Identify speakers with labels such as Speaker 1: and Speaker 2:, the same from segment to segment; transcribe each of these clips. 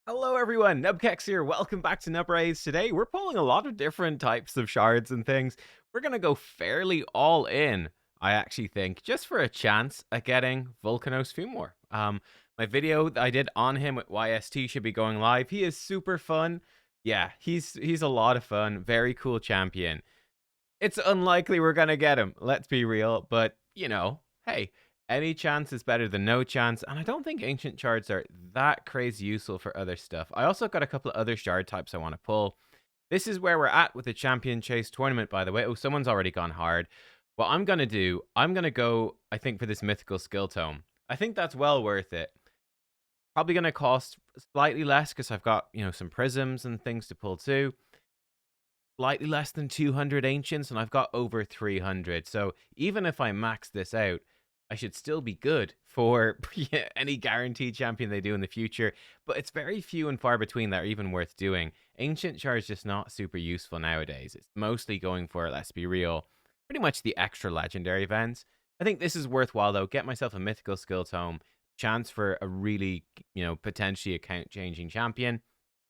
Speaker 1: Hello everyone, nubkeks here. Welcome back to Nubrays. Today we're pulling a lot of different types of shards and things. We're gonna go fairly all in, I actually think, just for a chance at getting Vulcanos Fumor. My video that I did on him with YST should be going live. He is super fun. Yeah, he's a lot of fun. Very cool champion. It's unlikely we're gonna get him, let's be real, but hey, any chance is better than no chance, and I don't think ancient shards are that crazy useful for other stuff. I also got a couple of other shard types I want to pull. This is where we're at with the champion chase tournament, by the way. Oh, someone's already gone hard. What I'm gonna do, I'm gonna go, I think, for this mythical skill tome. I think that's well worth it. Probably gonna cost slightly less because I've got, some prisms and things to pull too. Slightly less than 200 ancients, and I've got over 300. So even if I max this out, I should still be good for any guaranteed champion they do in the future. But it's very few and far between that are even worth doing. Ancient Shard's just not super useful nowadays. It's mostly going for, let's be real, pretty much the extra legendary events. I think this is worthwhile, though. Get myself a mythical skill tome, chance for a really, potentially account-changing champion.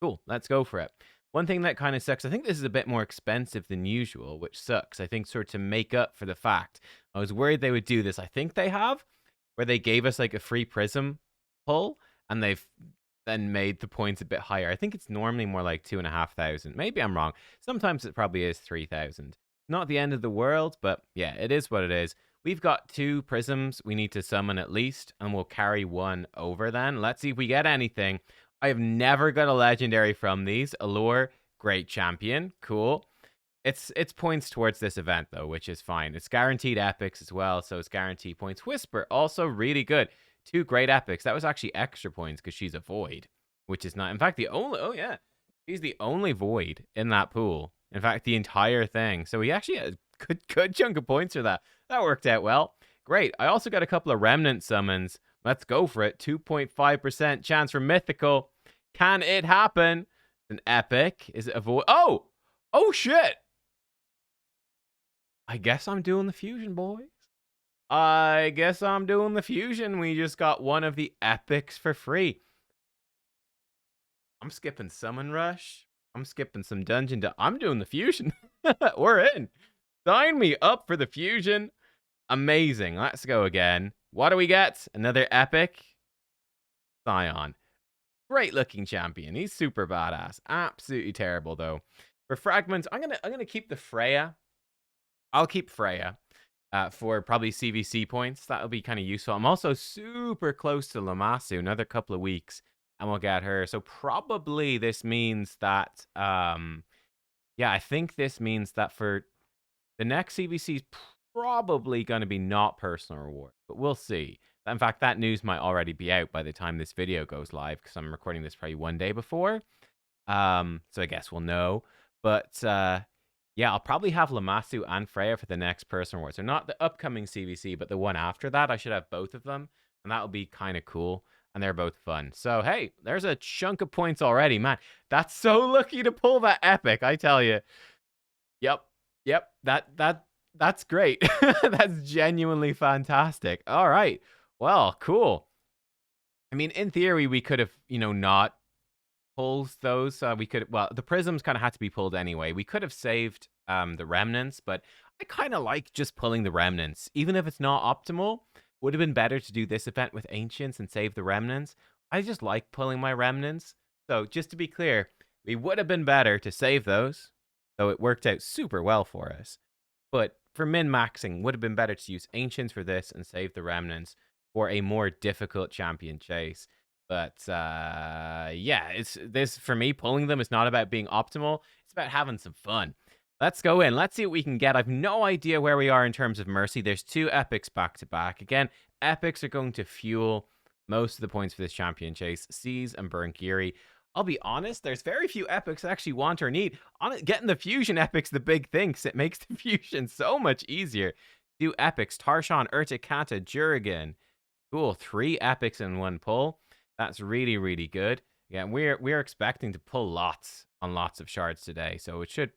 Speaker 1: Cool, let's go for it. One thing that kind of sucks, I think this is a bit more expensive than usual, which sucks. I think sort of to make up for the fact. I was worried they would do this. I think they have, where they gave us like a free prism pull, and they've then made the points a bit higher. I think it's normally more like 2,500. Maybe I'm wrong. Sometimes it probably is 3,000. Not the end of the world, but yeah, it is what it is. We've got 2 prisms we need to summon at least, and we'll carry 1 over then. Let's see if we get anything. I have never got a legendary from these. Allure, great champion, cool. It's points towards this event though, which is fine. It's guaranteed epics as well, so it's guaranteed points. Whisper, also really good. 2 great epics. That was actually extra points because she's a void, which is not. In fact, she's the only void in that pool. In fact, the entire thing. So we actually had a good chunk of points for that. That worked out well. Great. I also got a couple of remnant summons. Let's go for it. 2.5% chance for mythical. Can it happen? An epic. Is it a void? Oh! Oh, shit! I guess I'm doing the fusion, boys. I guess I'm doing the fusion. We just got one of the epics for free. I'm skipping Summon Rush. I'm skipping some Dungeon. I'm doing the fusion. We're in. Sign me up for the fusion. Amazing. Let's go again. What do we get? Another epic. Scion. Great looking champion. He's super badass. Absolutely terrible though. For fragments, I'm gonna keep the Freya. I'll keep Freya for probably CVC points. That'll be kind of useful. I'm also super close to Lammasu. Another couple of weeks, and we'll get her. So probably this means that yeah, I think this means that for the next CVC is probably going to be not personal reward, but we'll see. In fact, that news might already be out by the time this video goes live because I'm recording this probably one day before. So I guess we'll know. But yeah, I'll probably have Lammasu and Freya for the next personal reward. So not the upcoming CVC, but the one after that. I should have both of them, and that'll be kind of cool. And they're both fun. So hey, there's a chunk of points already, man. That's so lucky to pull that epic, I tell you. Yep. That's great. That's genuinely fantastic. All right. Well, cool. I mean, in theory, we could have, not pulled those. Well, the prisms kind of had to be pulled anyway. We could have saved the remnants, but I kind of like just pulling the remnants. Even if it's not optimal, would have been better to do this event with ancients and save the remnants. I just like pulling my remnants. So just to be clear, we would have been better to save those. So it worked out super well for us. But for min-maxing, would have been better to use ancients for this and save the remnants for a more difficult champion chase. But yeah, it's this for me. Pulling them is not about being optimal. It's about having some fun. Let's go in. Let's see what we can get. I've no idea where we are in terms of Mercy. There's 2 epics back to back. Again, epics are going to fuel most of the points for this champion chase. Seize and Burn Kiri. I'll be honest, there's very few epics I actually want or need. Getting the fusion epic's the big thing, because it makes the fusion so much easier. 2 epics, Tarshan, Urtikata, Jurgen. Cool, 3 epics in one pull. That's really, really good. Yeah, we're expecting to pull lots on lots of shards today, so it should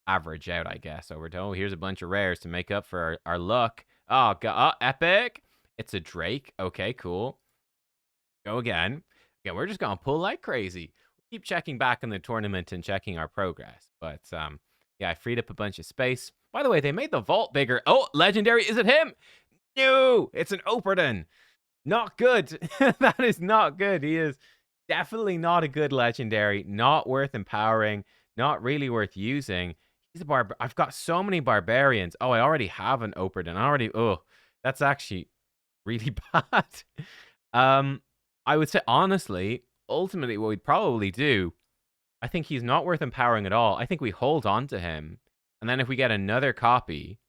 Speaker 1: average out, I guess, over to, here's a bunch of rares to make up for our luck. Oh, God, epic. It's a Drake. Okay, cool. Go again. Yeah, we're just going to pull like crazy. keep checking back in the tournament and checking our progress. But yeah, I freed up a bunch of space. By the way, they made the vault bigger. Oh, legendary! Is it him? No, it's an Operton. Not good. That is not good. He is definitely not a good legendary. Not worth empowering. Not really worth using. He's a I've got so many barbarians. Oh, I already have an Operton. Oh, that's actually really bad. I would say honestly, ultimately, what we'd probably do, I think he's not worth empowering at all. I think we hold on to him, and then if we get another copy,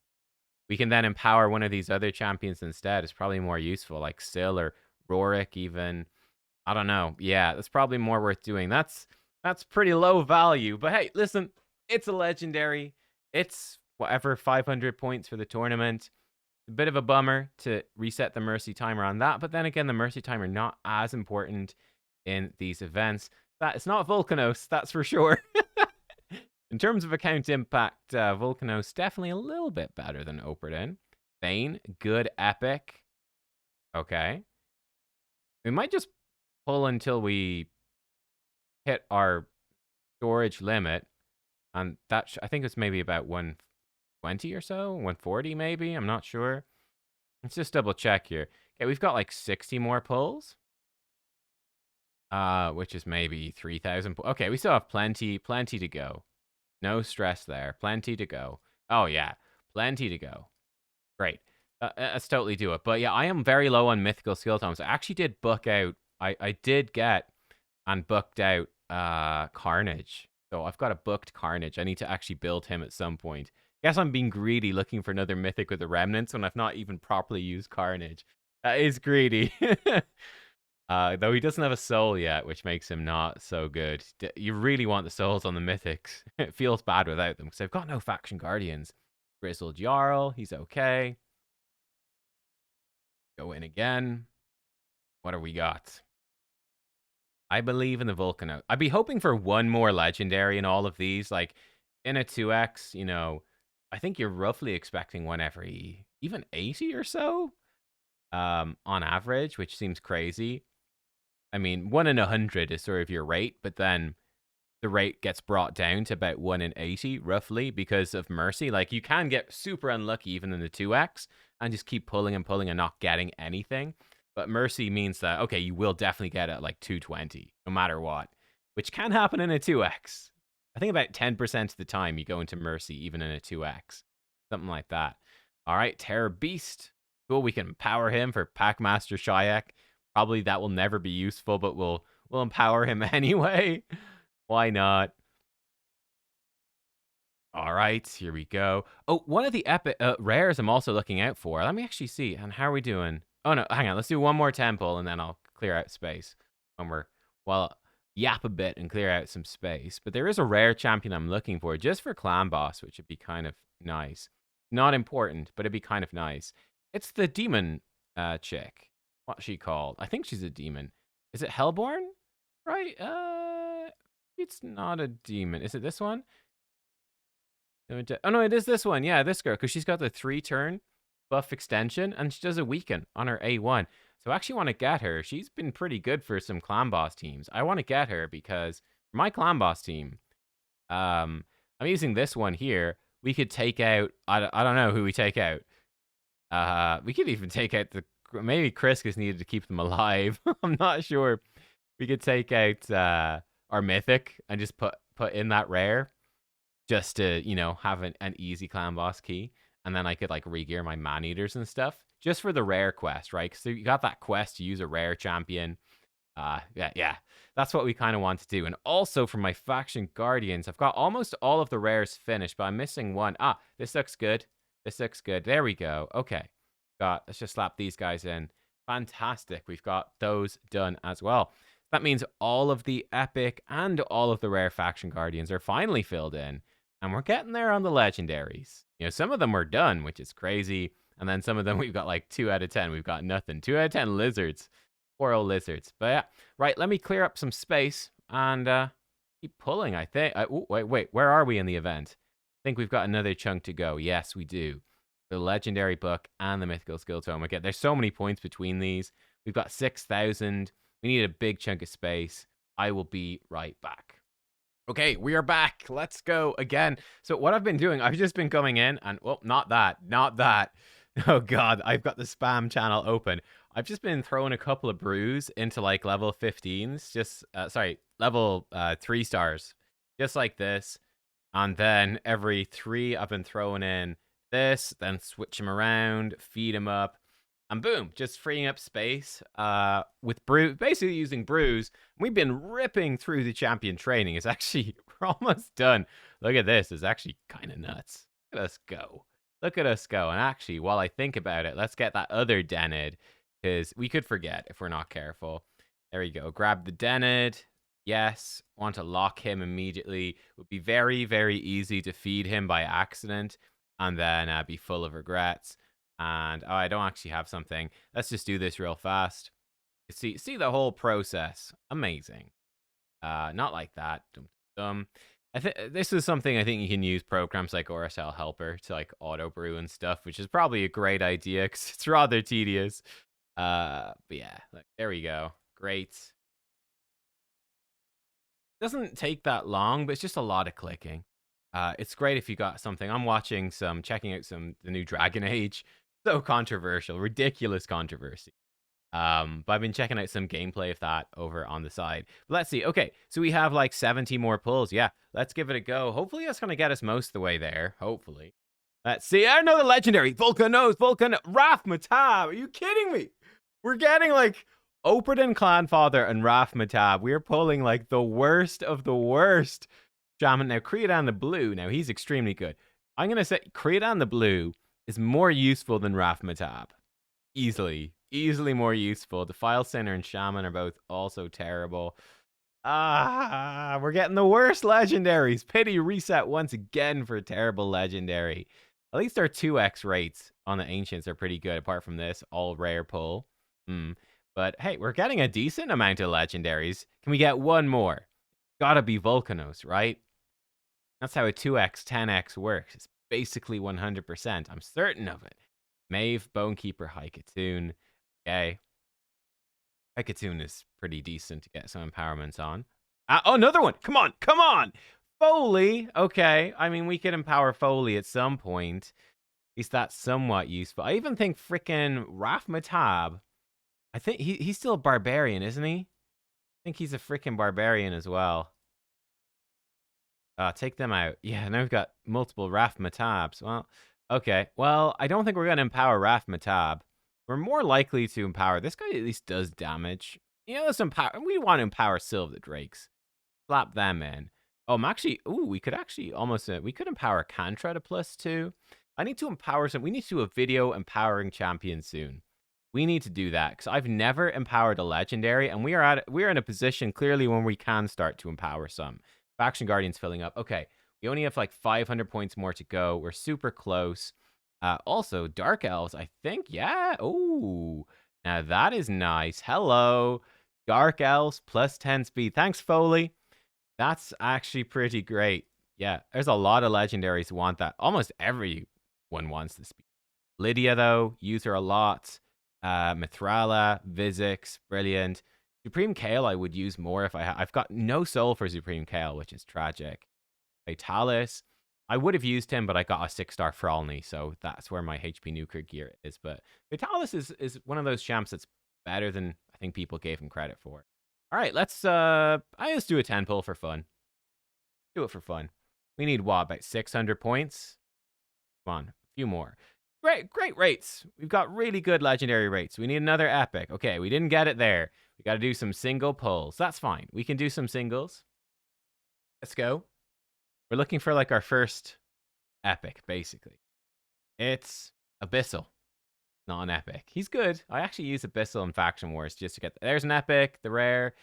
Speaker 1: we can then empower one of these other champions instead. It's probably more useful, like Syl or Rorik even. I don't know. Yeah, that's probably more worth doing. That's pretty low value. But hey, listen, it's a legendary. It's whatever, 500 points for the tournament. A bit of a bummer to reset the Mercy timer on that. But then again, the Mercy timer not as important in these events. That it's not Vulcanos, that's for sure. In terms of account impact, Vulcanos definitely a little bit better than Operton. Thane, good epic. Okay. We might just pull until we hit our storage limit. And that I think it's maybe about 120 or so, 140 maybe. I'm not sure. Let's just double check here. Okay, we've got like 60 more pulls. Which is maybe 3,000. Okay, we still have plenty to go. No stress there. Plenty to go. Oh, yeah. Plenty to go. Great. Let's totally do it. But yeah, I am very low on mythical skill tomes. I actually did book out. I did get and booked out Carnage. So I've got a booked Carnage. I need to actually build him at some point. Guess I'm being greedy looking for another mythic with the remnants when I've not even properly used Carnage. That is greedy. Though he doesn't have a soul yet, which makes him not so good. You really want the souls on the mythics. It feels bad without them, because they've got no faction guardians. Grizzled Jarl, he's okay. Go in again. What have we got? I believe in the Vulcano. I'd be hoping for one more legendary in all of these. Like, in a 2x, you know, I think you're roughly expecting one every, even 80 or so, on average, which seems crazy. I mean, 1 in 100 is sort of your rate, but then the rate gets brought down to about 1 in 80, roughly, because of Mercy. Like, you can get super unlucky even in the 2x and just keep pulling and pulling and not getting anything. But Mercy means that, okay, you will definitely get it like 220, no matter what, which can happen in a 2x. I think about 10% of the time you go into Mercy, even in a 2x. Something like that. All right, Terror Beast. Cool, we can empower him for Packmaster Shayak. Probably that will never be useful, but we'll empower him anyway. Why not? All right, here we go. Oh, one of the epic rares I'm also looking out for. Let me actually see. And how are we doing? Oh no, hang on. Let's do one more temple, and then I'll clear out space. Yap a bit and clear out some space. But there is a rare champion I'm looking for, just for clan boss, which would be kind of nice. Not important, but it'd be kind of nice. It's the demon chick. What's she called? I think she's a demon. Is it Hellborn? Right? It's not a demon. Is it this one? Oh no, it is this one. Yeah, this girl, because she's got the 3-turn buff extension, and she does a weaken on her A1. So I actually want to get her. She's been pretty good for some clan boss teams. I want to get her because for my clan boss team, I'm using this one here. We could take out. I don't know who we take out. We could even take out maybe Kriskis needed to keep them alive. I'm not sure. We could take out our mythic and just put in that rare, just to, you know, have an easy clan boss key, and then I could like regear my man eaters and stuff just for the rare quest, right? Because you got that quest to use a rare champion. Yeah, that's what we kind of want to do. And also for my faction guardians, I've got almost all of the rares finished, but I'm missing one. This looks good. This looks good. There we go. Okay, let's just slap these guys in. Fantastic. We've got those done as well. That means all of the epic and all of the rare faction guardians are finally filled in. And we're getting there on the legendaries. You know, some of them are done, which is crazy. And then some of them we've got like 2 out of 10. We've got nothing. 2 out of 10 lizards. Poor old lizards. But yeah, right, let me clear up some space and keep pulling, I think. Wait, where are we in the event? I think we've got another chunk to go. Yes, we do. The legendary book and the mythical skill tome. Again, there's so many points between these. We've got 6,000. We need a big chunk of space. I will be right back. Okay, we are back. Let's go again. So what I've been doing, I've just been going in and, well, not that. Oh God, I've got the spam channel open. I've just been throwing a couple of brews into like level 15s, just, sorry, level 3 stars, just like this. And then every 3, I've been throwing in this, then switch them around, feed them up, and boom, just freeing up space with brew, basically using brews. We've been ripping through the champion training. It's actually, we're almost done. Look at this. It's actually kind of nuts. Look at us go. Look at us go. And actually, while I think about it, let's get that other Denid, because we could forget if we're not careful. There we go. Grab the Denid. Yes. Want to lock him immediately. Would be very, very easy to feed him by accident and then be full of regrets. And oh, I don't actually have something. Let's just do this real fast. See the whole process. Amazing. Not like that. This is something I think you can use programs like RSL Helper to like auto brew and stuff, which is probably a great idea because it's rather tedious. But yeah, look, there we go. Great. Doesn't take that long, but it's just a lot of clicking. It's great if you got something. I'm checking out the new Dragon Age. So controversial, ridiculous controversy. But I've been checking out some gameplay of that over on the side. But let's see. Okay, so we have like 70 more pulls. Yeah, let's give it a go. Hopefully that's going to get us most of the way there. Hopefully. Let's see. Another legendary. Vulcanos. Matab. Are you kidding me? We're getting like Operdin Clanfather and Matab. We're pulling like the worst of the worst. Shaman. Now, Creodan the Blue. Now, he's extremely good. I'm going to say Creodan the Blue is more useful than Matab. Easily more useful. Defile Center and Shaman are both also terrible. We're getting the worst legendaries. Pity reset once again for terrible legendary. At least our 2x rates on the Ancients are pretty good, apart from this all rare pull. But hey, we're getting a decent amount of legendaries. Can we get one more? Gotta be Vulcanos, right? That's how a 2x, 10x works. It's basically 100%. I'm certain of it. Maeve, Bonekeeper, Haikatoon. Okay. Haikatoon is pretty decent to get some empowerments on. Oh, another one. Come on. Foley. Okay. I mean, we could empower Foley at some point. At least that's somewhat useful. I even think frickin' Matab. I think he's still a barbarian, isn't he? I think he's a frickin' barbarian as well. Take them out. Yeah, now we've got multiple Matabs. Well, okay. Well, I don't think we're going to empower Matab. We're more likely to empower. This guy at least does damage. You know, let's empower. We want to empower Sylve the Drakes. Slap them in. Oh, I'm actually. Ooh, we could actually almost. We could empower Kantra to +2. I need to empower some. We need to do a video empowering champions soon. We need to do that because I've never empowered a legendary, and we are in a position clearly when we can start to empower some. Faction Guardian's filling up. Okay, we only have like 500 points more to go. We're super close. Also, Dark Elves, I think. Yeah. Oh, now that is nice. Hello. Dark Elves +10 speed. Thanks, Foley. That's actually pretty great. Yeah, there's a lot of legendaries who want that. Almost everyone wants the speed. Lydia, though, use her a lot. Mithrala, Vizix, brilliant. Supreme Kale I would use more if I've got no soul for Supreme Kale, which is tragic. Vitalis, I would have used him, but I got a 6-star Frolny, so that's where my HP nuker gear is. But Vitalis is one of those champs that's better than I think people gave him credit for. All right, let's do a 10 pull for fun. Do it for fun. We need what, about 600 points? Come on, a few more. Great rates. We've got really good legendary rates. We need another epic. Okay, we didn't get it there. We got to do some single pulls. That's fine. We can do some singles. Let's go. We're looking for like our first epic, basically. It's Abyssal, not an epic. He's good. I actually use Abyssal in Faction Wars just to get... There's an epic, the rare.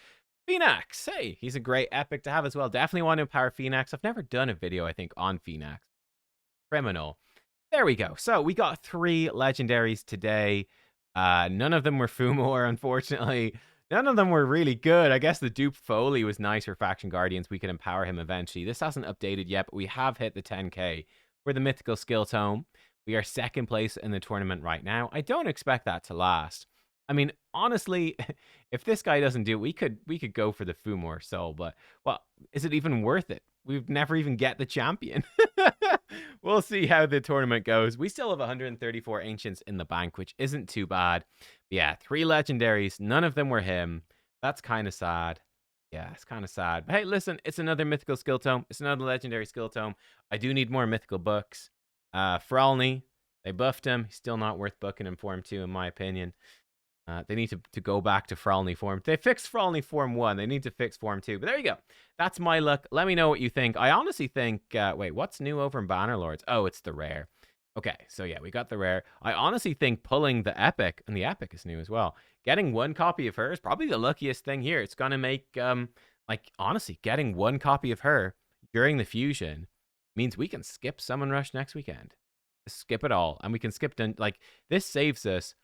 Speaker 1: Phoenix. Hey, he's a great epic to have as well. Definitely want to empower Phoenix. I've never done a video, I think, on Phoenix. Criminal. There we go. So we got 3 legendaries today. None of them were Fumor, unfortunately. None of them were really good. I guess the Dupe Foley was nice for Faction Guardians. We could empower him eventually. This hasn't updated yet, but we have hit the 10k for the Mythical Skill Tome. We are 2nd place in the tournament right now. I don't expect that to last. I mean, honestly, if this guy doesn't do it, we could go for the Fumor Soul, but well, is it even worth it? We've never even get the champion. We'll see how the tournament goes. We still have 134 ancients in the bank, which isn't too bad. But yeah, 3 legendaries, none of them were him. That's kind of sad. Yeah, it's kind of sad. But hey, listen, it's another mythical skill tome. It's another legendary skill tome. I do need more mythical books. Fralny, they buffed him. He's still not worth booking in Form 2, in my opinion. They need to go back to Fralny Form. They fixed Fralny Form 1. They need to fix Form 2. But there you go. That's my luck. Let me know what you think. I honestly think... wait, what's new over in Bannerlords? Oh, it's the rare. Okay, so yeah, we got the rare. I honestly think pulling the epic, and the epic is new as well, getting 1 copy of her is probably the luckiest thing here. It's going to make... like, honestly, getting 1 copy of her during the fusion means we can skip Summon Rush next weekend. Skip it all. And we can skip... like, this saves us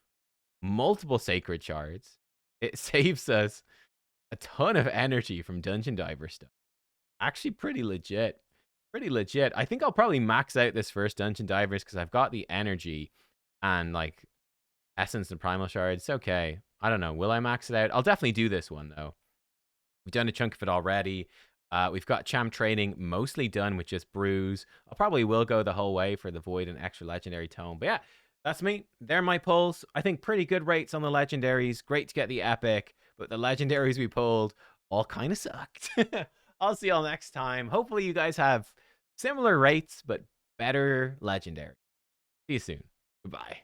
Speaker 1: multiple sacred shards. It saves us a ton of energy from dungeon diver stuff. Actually pretty legit. Pretty legit. I think I'll probably max out this first dungeon divers because I've got the energy and like essence and primal shards. Okay. I don't know. Will I max it out? I'll definitely do this one though. We've done a chunk of it already. We've got champ training mostly done with just brews. I probably will go the whole way for the void and extra legendary tome. But yeah, that's me. They're my pulls. I think pretty good rates on the legendaries. Great to get the epic, but the legendaries we pulled all kind of sucked. I'll see y'all next time. Hopefully you guys have similar rates, but better legendary. See you soon. Goodbye.